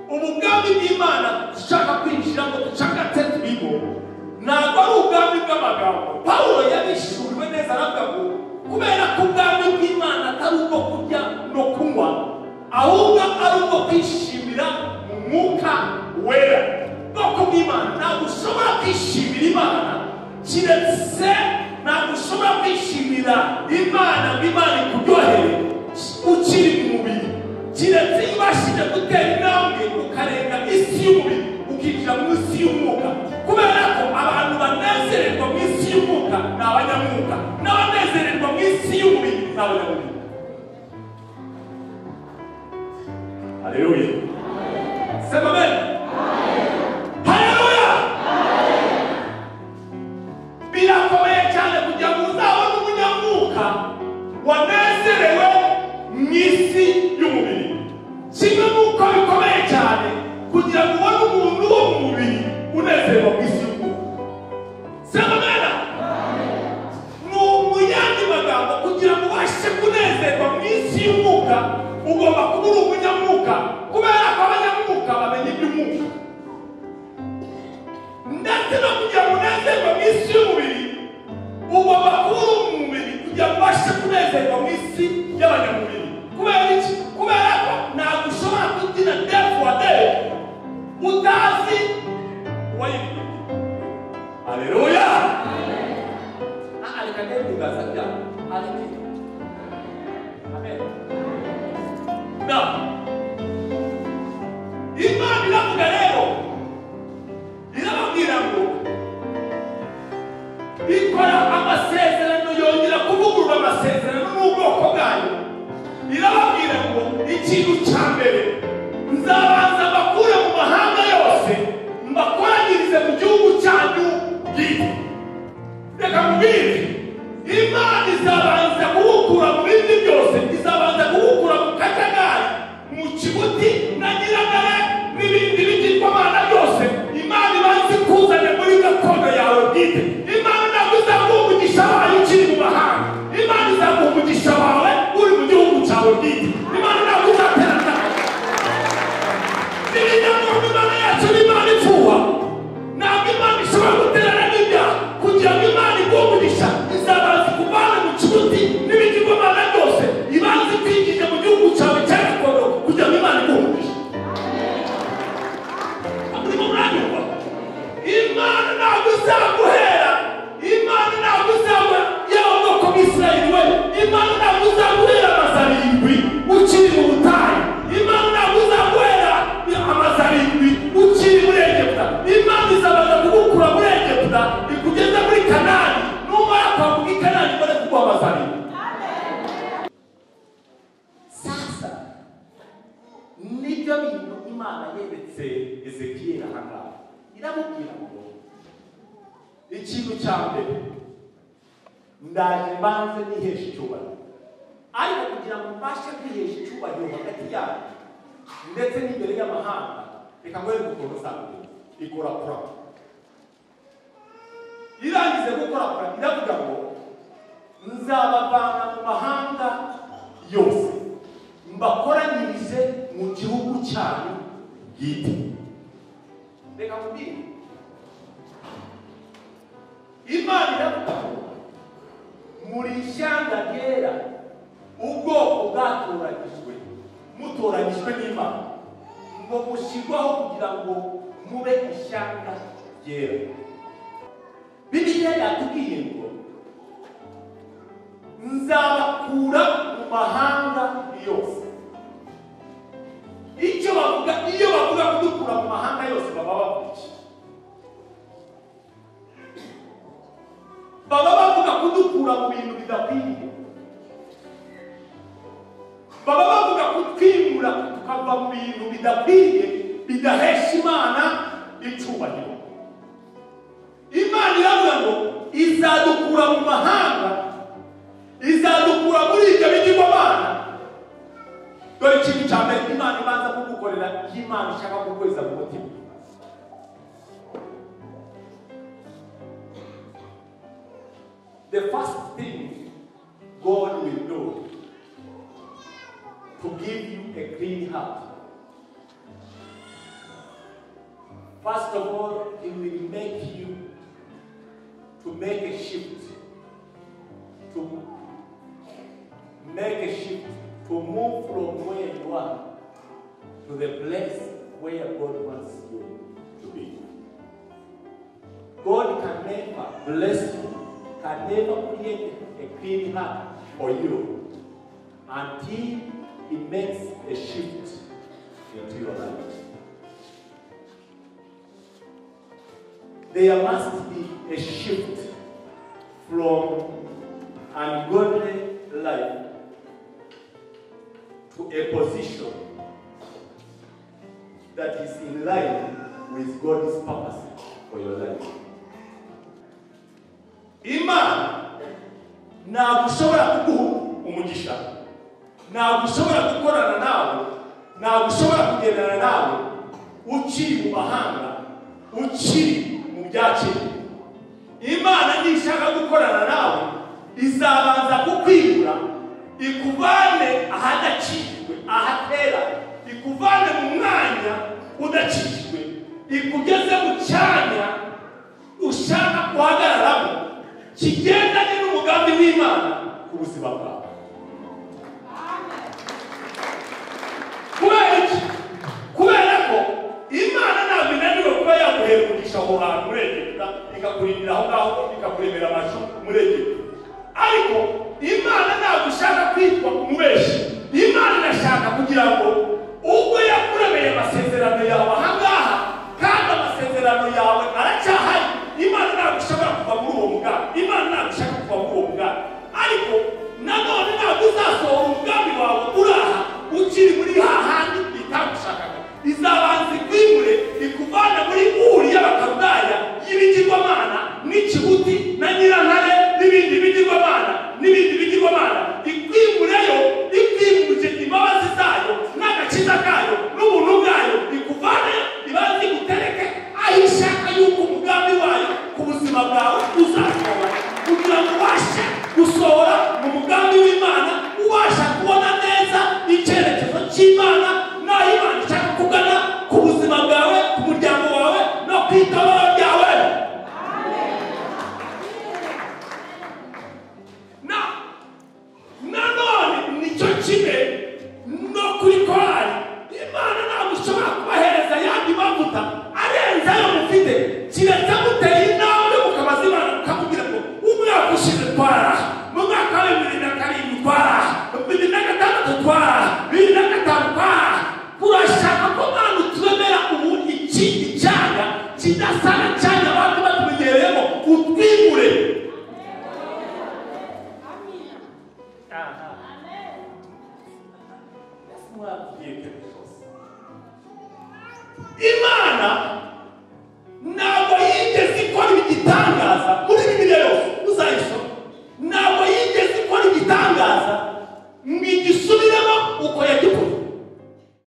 Umugambi w'Imana ushaka kwinjira ngo ducagate tubigo ntabwo ari ubwami bw'amagambo. Pawulo yabishuriwe neza aravuga ngo kubera ko ubwami bw'Imana atari ubwo kurya no kunywa, ahubwo ari ubwo kwishimira mu mwuka wera. Ubwoko bw'Imana ntabwo ushobora kwishimira Imana kiretse, ntabwo ushobora kwishimira Imana ngo Imana ikuryohere ukiri mu mubiri, kiretse iyo ubashije gutera intambwe ukarenga isi y'umubiri ukinjira mu isi y'umwuka. Kubera ko abantu banezererwa mu isi y'umwuka ni abanyamwuka, n'abanezererwa mu isi y'umubiri ni abanyamubiri. Haleluya, sema amen. Haleluya. Birakomeye cyane kugira ngo uzabone umunyamwuka wanezerewe mu isi y'umubiri, kimwe n'uko bikomeye cyane kugira ngo ubone umuntu wo mu mubiri unezerwa mu isi y'umwuka. Sema amen. Mu yandi magambo, kugira ngo ubashe kunezerwa mu isi y'umwuka ugomba kuba uri umunyamwuka, kubera ko abanyamwuka bamenya iby'umwuka. Ndetse no kugira ngo unezerwe mu isi y'umubiri ugomba kuba uri mu mubiri kugira ngo ubashe kunezerwa mu isi y'abanyamubiri. Kubera iki? Kubera ko ntabwo ushobora kugira defu wa defu utazi uwayibwiye. Haleluya. Reka rero tugaza byawe. Haleluya. Amen. Imana iravuga rero, irababwira ngo ikora amasezerano, yongera kuvugurura amasezerano n'ubwoko bwayo. Irababwira ngo ikintu cya mbere, nzabanza mbakure mu mahanga yose mbakoranyirize mu gihugu cyanyu bwite. Reka mubwire, Imana izabanza kuwukura mu bindi byose, izabanza kuwukura mu kajagari, mu kibuti na nyiragare n'ibindi bigirwamana byose. Imana ibanza ikuzane muri gakondo yawe bwite. Imana ntabwo izaguha umugisha wawe ukiri mu mahanga, Imana izaguha umugisha wawe uri mu gihugu cyawe bwite. Imana ntabwo izaterana n'ibinyamwuga. Imana yacu ni Imana ifuha, ntabwo Imana ishobora guterana n'ibyaha. Kugira ngo Imana iguhe umugisha, izabanza ikuvana mu kibuti n'ibigirwamana byose, ibanza ikwinjije mu gihugu cyawe cya gakondo kugira ngo Imana iguhe umugisha. Urimo muranyumva? Imana ntabwo izaguhera, Imana ntabwo izaguha yewe bwoko bw'Isirayeli we, Imana ntabwo izaguhera amazi arindwi ukiri mu butayu. Imana ntabwo izaguhera amazi arindwi ukiri muri Egiputa. Imana izabanza kugukura muri Egiputa ikugeza muri Kanani, numara kwambuka i Kanani ibone kuguha amazi arindwi. Sasa nibyo bintu Imana yeretse Ezekiyeli ahangaha. Iramubwira ngo ikintu cya mbere, ndaje mbanze nihesha icyubahiro. Ariko kugira ngo mbashe kwihesha icyubahiro hagati yawe ndetse n'imbere y'amahanga, reka ngwereke ukuntu uzabikora. Ikora pura. Irangize gukora pura, iravuga ngo nzabavana mu mahanga yose mbakoranyirize mu gihugu cyanyu bwite. Reka mubwire, Imana iravuga ngo muri ishyanga ryera, ubwoko bwatoranyijwe, mutoranyijwe n'Imana ngo mushyirwaho kugira ngo mube ishyanga ryera. Bibiliya yatubwiye ngo nzabakura mu mahanga yose. Icyo bavuga, iyo bavuga kudukura mu mahanga yose, baba bavuga iki? Baba bavuga kudukura mu bintu bidakwiye, baba bavuga kutwimura tukava mu bintu bidakwiye, bidahesha Imana icyubahiro. Imana iravuga ngo izadukura mu mahanga, izadukura muri ibyo bigirwamana, Imana ibanza kugukorera Imana ishaka kukweza mu mutima. The first thing God will do to give you a clean heart. First of all, He will make you to make a shift. To make a shift. To move from where you are to the place where God wants you to be. God can never bless you, can never create a clean heart for you until He makes a shift into your life. There must be a shift from ungodly life to a position that is in line with God's purpose for your life. Imana ntabwo ushobora kuguha umugisha, ntabwo ushobora gukorana nawe, ntabwo ushobora kugendana nawe ukiri mu mahanga, ukiri mu byakiri. Imana nishaka gukorana nawe izabanza kukwimura, ikuvane ahadakijwe, ahatera, ikuvane mu mwanya udakijwe, ikugeze mu cyanya ushaka guhagararamo kigendanye n'umugambi w'Imana ku buzima bwawe. Kubera ko Imana ntabwo inaniwe kuba yaguhera umugisha aho hantu muri Egiputa, ikakurindira aho ngaho, ikakuremera amashu muri Egiputa. Ariko Imana ntabwo ishaka kwitwa umubeshi. Imana irashaka kugira ngo ubwo yakuremeye amasezerano yawe aha ngaha, kandi amasezerano yawe aracyahari, Imana ntabwo ishobora kuva muri uwo mugambi. Imana ntabwo ishaka kuva muri uwo mugambi. Ariko nanone ntabwo uzasohora umugambi wawe uraha ukiri muri hahandi itagushakaga. Izabanza ikwimure, ikuvana muri Uri y'Abakaludaya y'ibigirwamana n'ikibuti na Nyirantare n'ibindi bigirwamana n'ibindi bigirwamana, ikwimureyo, ikwimuje imbabazi zayo n'agakiza kayo n'ubuntu bwayo, ikuvane ibanze igutereke aho ishaka yuko umugambi wayo ku buzima bwawe uzasohora, kugira ngo ubashe gusohora mu mugambi w'Imana, ubasha kubona neza icyerekezo cy'Imana n'aho Imana ishaka kugana ku buzima bwawe, ku muryango wawe no ku itabaro ryawe. Nanone nicyo kimwe no kuri